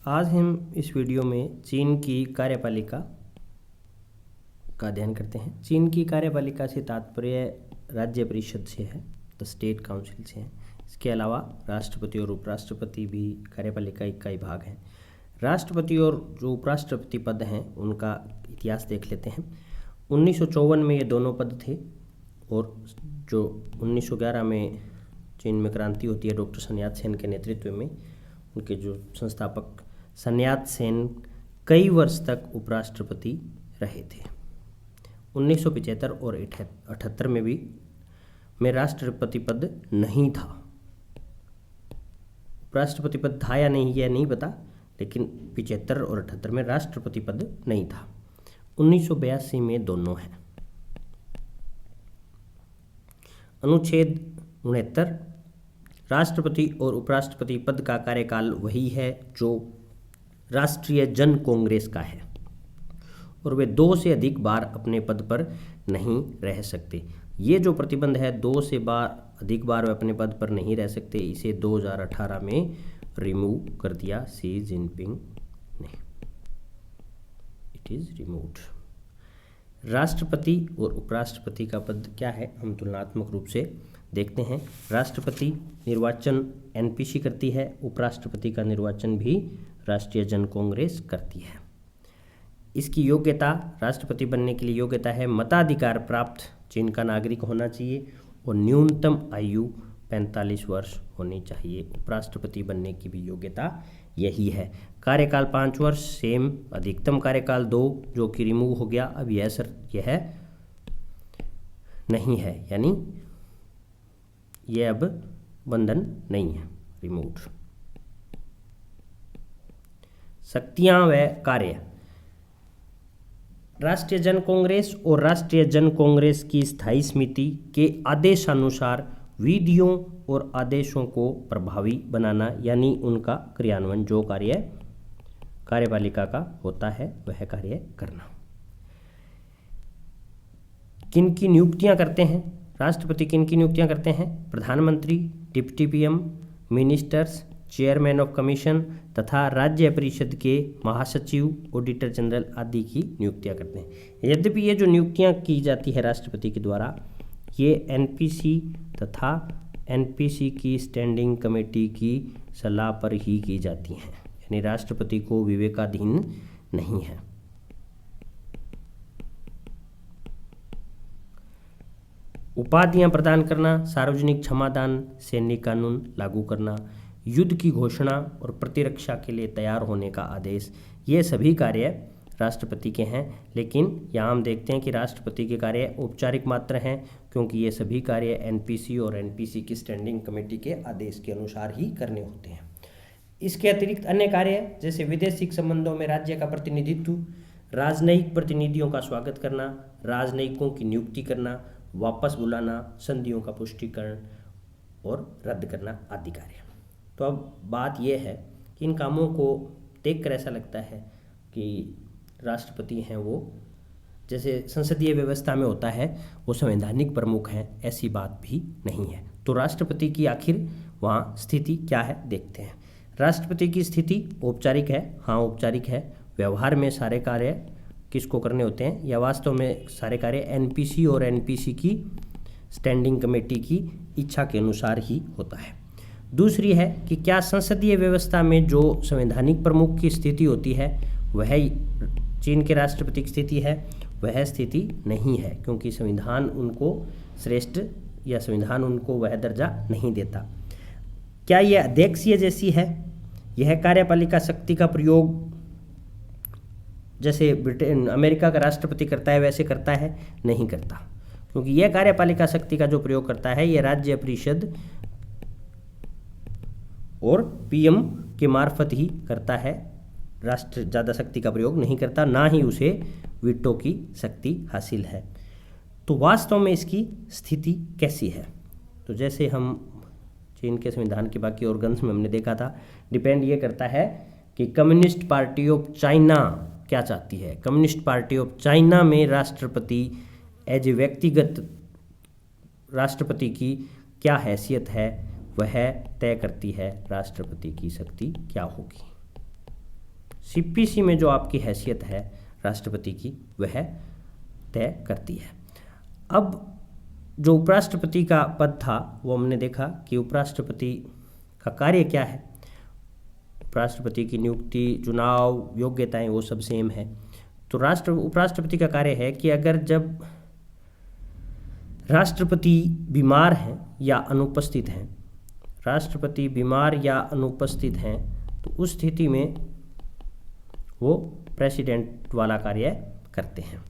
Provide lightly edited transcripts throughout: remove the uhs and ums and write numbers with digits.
आज हम इस वीडियो में चीन की कार्यपालिका का अध्ययन करते हैं। चीन की कार्यपालिका से तात्पर्य राज्य परिषद से है, द स्टेट काउंसिल से है। इसके अलावा राष्ट्रपति और उपराष्ट्रपति भी कार्यपालिका का ही भाग है। राष्ट्रपति और जो उपराष्ट्रपति पद हैं उनका इतिहास देख लेते हैं। 1954 में ये दोनों पद थे और जो 1911 में चीन में क्रांति होती है डॉक्टर sun यat-sen के नेतृत्व में, उनके जो संस्थापक sun यat-sen कई वर्ष तक उपराष्ट्रपति रहे थे। 1975 और 78 में भी राष्ट्रपति पद नहीं था। उपराष्ट्रपति पद था या नहीं यह नहीं पता, लेकिन 75 और 78 में राष्ट्रपति पद नहीं था। 1982 में दोनों हैं। अनुच्छेद 69 राष्ट्रपति और उपराष्ट्रपति पद का कार्यकाल वही है जो राष्ट्रीय जन कांग्रेस का है और वे 2 से अधिक बार अपने पद पर नहीं रह सकते। ये जो प्रतिबंध है 2 से अधिक बार वे अपने पद पर नहीं रह सकते, इसे 2018 में रिमूव कर दिया शी जिनपिंग ने। It is removed. राष्ट्रपति और उपराष्ट्रपति का पद क्या है, हम तुलनात्मक रूप से देखते हैं। राष्ट्रपति निर्वाचन एनपीसी करती है, उपराष्ट्रपति का निर्वाचन भी राष्ट्रीय जन कांग्रेस करती है। इसकी योग्यता, राष्ट्रपति बनने के लिए योग्यता है मताधिकार प्राप्त चीन का नागरिक होना चाहिए और न्यूनतम आयु 45 वर्ष होनी चाहिए। उपराष्ट्रपति बनने की भी योग्यता यही है। कार्यकाल 5 वर्ष सेम, अधिकतम कार्यकाल 2 जो कि रिमूव हो गया। अब यह नहीं है, यानी यह अब बंधन नहीं है, रिमूव्ड। शक्तियां व कार्य, राष्ट्रीय जन कांग्रेस और राष्ट्रीय जन कांग्रेस की स्थायी समिति के आदेशानुसार विधियों और आदेशों को प्रभावी बनाना, यानी उनका क्रियान्वयन जो कार्य कार्यपालिका का होता है वह कार्य करना। किन की नियुक्तियां करते हैं राष्ट्रपति? किन की नियुक्तियां करते हैं? प्रधानमंत्री, deputy PM, ministers, chairman of commission तथा राज्य परिषद के महासचिव, ऑडिटर जनरल आदि की नियुक्तियां करते हैं। यद्यपि ये जो नियुक्तियां की जाती है राष्ट्रपति के द्वारा, ये एनपीसी तथा एनपीसी की स्टैंडिंग कमेटी की सलाह पर ही की जाती हैं, यानी राष्ट्रपति को विवेकाधीन नहीं है। उपाधियां प्रदान करना, सार्वजनिक क्षमादान, सैनिक कानून लागू करना, युद्ध की घोषणा और प्रतिरक्षा के लिए तैयार होने का आदेश, ये सभी कार्य राष्ट्रपति के हैं। लेकिन यहाँ हम देखते हैं कि राष्ट्रपति के कार्य औपचारिक मात्र हैं, क्योंकि ये सभी कार्य एनपीसी और एनपीसी की स्टैंडिंग कमेटी के आदेश के अनुसार ही करने होते हैं। इसके अतिरिक्त अन्य कार्य जैसे विदेशिक संबंधों में राज्य का प्रतिनिधित्व, राजनयिक प्रतिनिधियों का स्वागत करना, राजनयिकों की नियुक्ति करना, वापस बुलाना, संधियों का पुष्टिकरण और रद्द करना आदि कार्य। तो अब बात यह है कि इन कामों को देखकर ऐसा लगता है कि राष्ट्रपति हैं वो जैसे संसदीय व्यवस्था में होता है वो संवैधानिक प्रमुख हैं, ऐसी बात भी नहीं है। तो राष्ट्रपति की आखिर वहाँ स्थिति क्या है देखते हैं। राष्ट्रपति की स्थिति औपचारिक है, हाँ औपचारिक है। व्यवहार में सारे कार्य किसको करने होते हैं, या वास्तव में सारे कार्य एनपीसी और एनपीसी की स्टैंडिंग कमेटी की इच्छा के अनुसार ही होता है। दूसरी है कि क्या संसदीय व्यवस्था में जो संवैधानिक प्रमुख की स्थिति होती है वह चीन के राष्ट्रपति की स्थिति है, वह स्थिति नहीं है, क्योंकि संविधान उनको श्रेष्ठ या संविधान उनको वह दर्जा नहीं देता। क्या यह अध्यक्षीय जैसी है? यह कार्यपालिका शक्ति का प्रयोग जैसे अमेरिका का राष्ट्रपति करता है वैसे करता है? नहीं करता, क्योंकि यह कार्यपालिका शक्ति का जो प्रयोग करता है यह राज्य परिषद और पीएम के मार्फत ही करता है। राष्ट्र ज़्यादा शक्ति का प्रयोग नहीं करता, ना ही उसे वीटो की शक्ति हासिल है। तो वास्तव में इसकी स्थिति कैसी है? तो जैसे हम चीन के संविधान के बाकी ऑर्गन्स में हमने देखा था, डिपेंड ये करता है कि कम्युनिस्ट पार्टी ऑफ चाइना क्या चाहती है। कम्युनिस्ट पार्टी ऑफ चाइना में राष्ट्रपति एज ए व्यक्तिगत राष्ट्रपति की क्या हैसियत है वह तय करती है राष्ट्रपति की शक्ति क्या होगी। सीपीसी में जो आपकी हैसियत है राष्ट्रपति की वह तय करती है। अब जो उपराष्ट्रपति का पद था वो हमने देखा कि उपराष्ट्रपति का कार्य क्या है। उपराष्ट्रपति की नियुक्ति, चुनाव, योग्यताएं वो सब सेम है। तो उपराष्ट्रपति का कार्य है कि अगर जब राष्ट्रपति बीमार हैं या अनुपस्थित हैं, राष्ट्रपति बीमार या अनुपस्थित हैं, तो उस स्थिति में वो प्रेसिडेंट वाला कार्य करते हैं।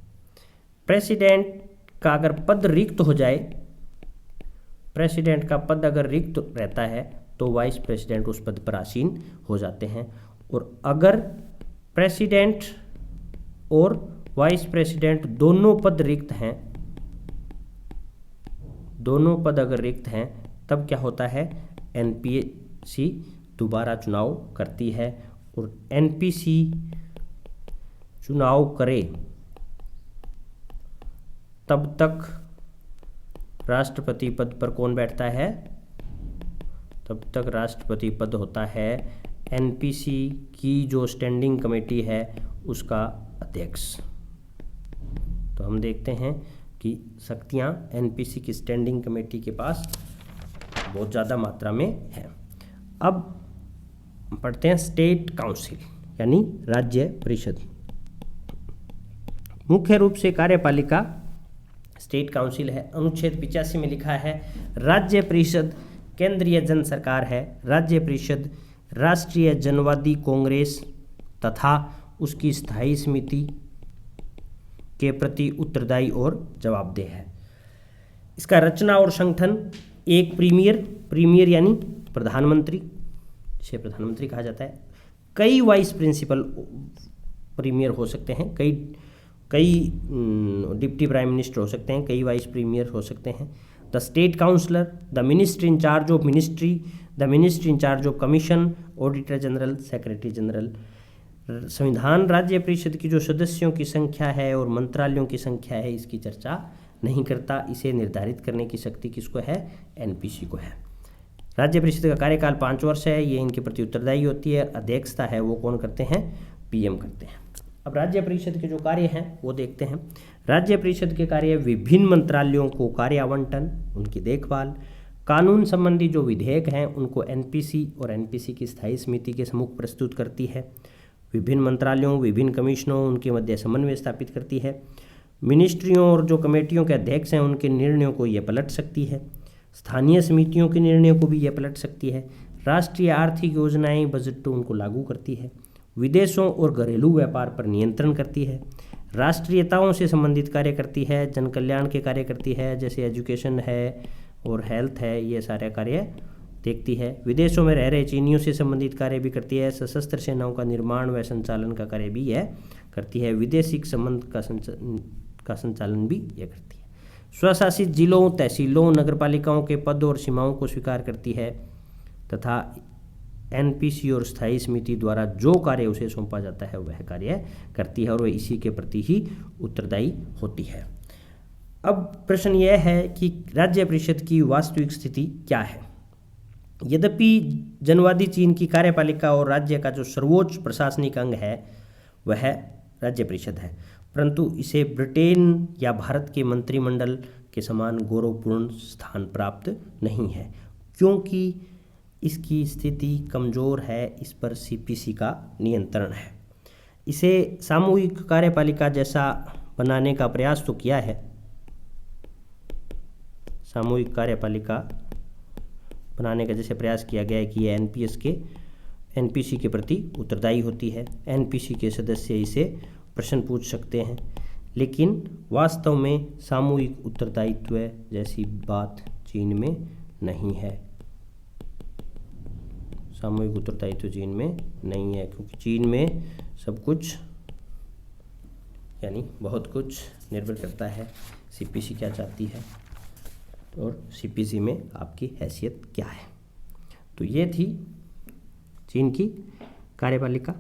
प्रेसिडेंट का अगर पद रिक्त हो जाए, प्रेसिडेंट का पद अगर रिक्त रहता है तो वाइस प्रेसिडेंट उस पद पर आसीन हो जाते हैं। और अगर प्रेसिडेंट और वाइस प्रेसिडेंट दोनों पद रिक्त हैं, दोनों पद अगर रिक्त हैं, तब क्या होता है, एनपीसी दोबारा चुनाव करती है। और एनपीसी चुनाव करे तब तक राष्ट्रपति पद पर कौन बैठता है, तब तक राष्ट्रपति पद होता है एनपीसी की जो स्टैंडिंग कमेटी है उसका अध्यक्ष। तो हम देखते हैं कि शक्तियां एनपीसी की स्टैंडिंग कमेटी के पास बहुत ज़्यादा मात्रा में है। अब पढ़ते हैं स्टेट काउंसिल यानी राज्य परिषद। मुख्य रूप से कार्यपालिका स्टेट काउंसिल है। अनुच्छेद 85 में लिखा है राज्य परिषद केंद्रीय जन सरकार है। राज्य परिषद राष्ट्रीय जनवादी कांग्रेस तथा उसकी स्थायी समिति के प्रति उत्तरदायी और जवाबदेह है। इसका रचना और संगठन एक प्रीमियर यानी प्रधानमंत्री, जिसे प्रधानमंत्री कहा जाता है, कई वाइस प्रिंसिपल प्रीमियर हो सकते हैं, कई डिप्टी प्राइम मिनिस्टर हो सकते हैं, कई वाइस प्रीमियर हो सकते हैं। The state counsellor, the minister in charge of ministry, the minister in charge of commission, auditor general, secretary general. संविधान राज्य परिषद की जो सदस्यों की संख्या है और मंत्रालयों की संख्या है इसकी चर्चा नहीं करता। इसे निर्धारित करने की शक्ति किसको है, एनपीसी को है। राज्य परिषद का कार्यकाल 5 वर्ष है। ये इनके प्रति उत्तरदायी होती है। अध्यक्षता है वो कौन करते हैं, पीएम करते हैं। अब राज्य परिषद के जो कार्य हैं वो देखते हैं। राज्य परिषद के कार्य विभिन्न मंत्रालयों को कार्य आवंटन, उनकी देखभाल, कानून संबंधी जो विधेयक हैं उनको एनपीसी और एनपीसी की स्थायी समिति के सम्मुख प्रस्तुत करती है। विभिन्न मंत्रालयों, विभिन्न कमीशनों, उनके मध्य समन्वय स्थापित करती है। मिनिस्ट्रियों और जो कमेटियों के अध्यक्ष हैं उनके निर्णयों को ये पलट सकती है। स्थानीय समितियों के निर्णयों को भी ये पलट सकती है। राष्ट्रीय आर्थिक योजनाएं, बजट तो उनको लागू करती है। विदेशों और घरेलू व्यापार पर नियंत्रण करती है। राष्ट्रीयताओं से संबंधित कार्य करती है। जन कल्याण के कार्य करती है, जैसे एजुकेशन है और हेल्थ है, ये सारे कार्य देखती है। विदेशों में रह रहे चीनियों से संबंधित कार्य भी करती है। सशस्त्र सेनाओं का निर्माण व संचालन का कार्य भी यह करती है। विदेशी संबंध का संचालन भी यह करती है। स्वशासित जिलों, तहसीलों, नगरपालिकाओं के पद और सीमाओं को स्वीकार करती है तथा एनपीसी और स्थायी समिति द्वारा जो कार्य उसे सौंपा जाता है वह कार्य करती है और वह इसी के प्रति ही उत्तरदायी होती है। अब प्रश्न यह है कि राज्य परिषद की वास्तविक स्थिति क्या है। यद्यपि जनवादी चीन की कार्यपालिका और राज्य का जो सर्वोच्च प्रशासनिक अंग है वह राज्य परिषद है, परंतु इसे ब्रिटेन या भारत के मंत्रिमंडल के समान गौरवपूर्ण स्थान प्राप्त नहीं है, क्योंकि इसकी स्थिति कमज़ोर है। इस पर सीपीसी का नियंत्रण है। इसे सामूहिक कार्यपालिका जैसा बनाने का प्रयास तो किया है। सामूहिक कार्यपालिका बनाने का जैसे प्रयास किया गया है कि ये एनपीसी के प्रति उत्तरदायी होती है। एनपीसी के सदस्य इसे प्रश्न पूछ सकते हैं, लेकिन वास्तव में सामूहिक उत्तरदायित्व जैसी बात चीन में नहीं है। सामूहिक उत्तरदायित्व चीन में नहीं है, क्योंकि चीन में सब कुछ यानी बहुत कुछ निर्भर करता है सीपीसी क्या चाहती है और सीपीसी में आपकी हैसियत क्या है। तो ये थी चीन की कार्यपालिका।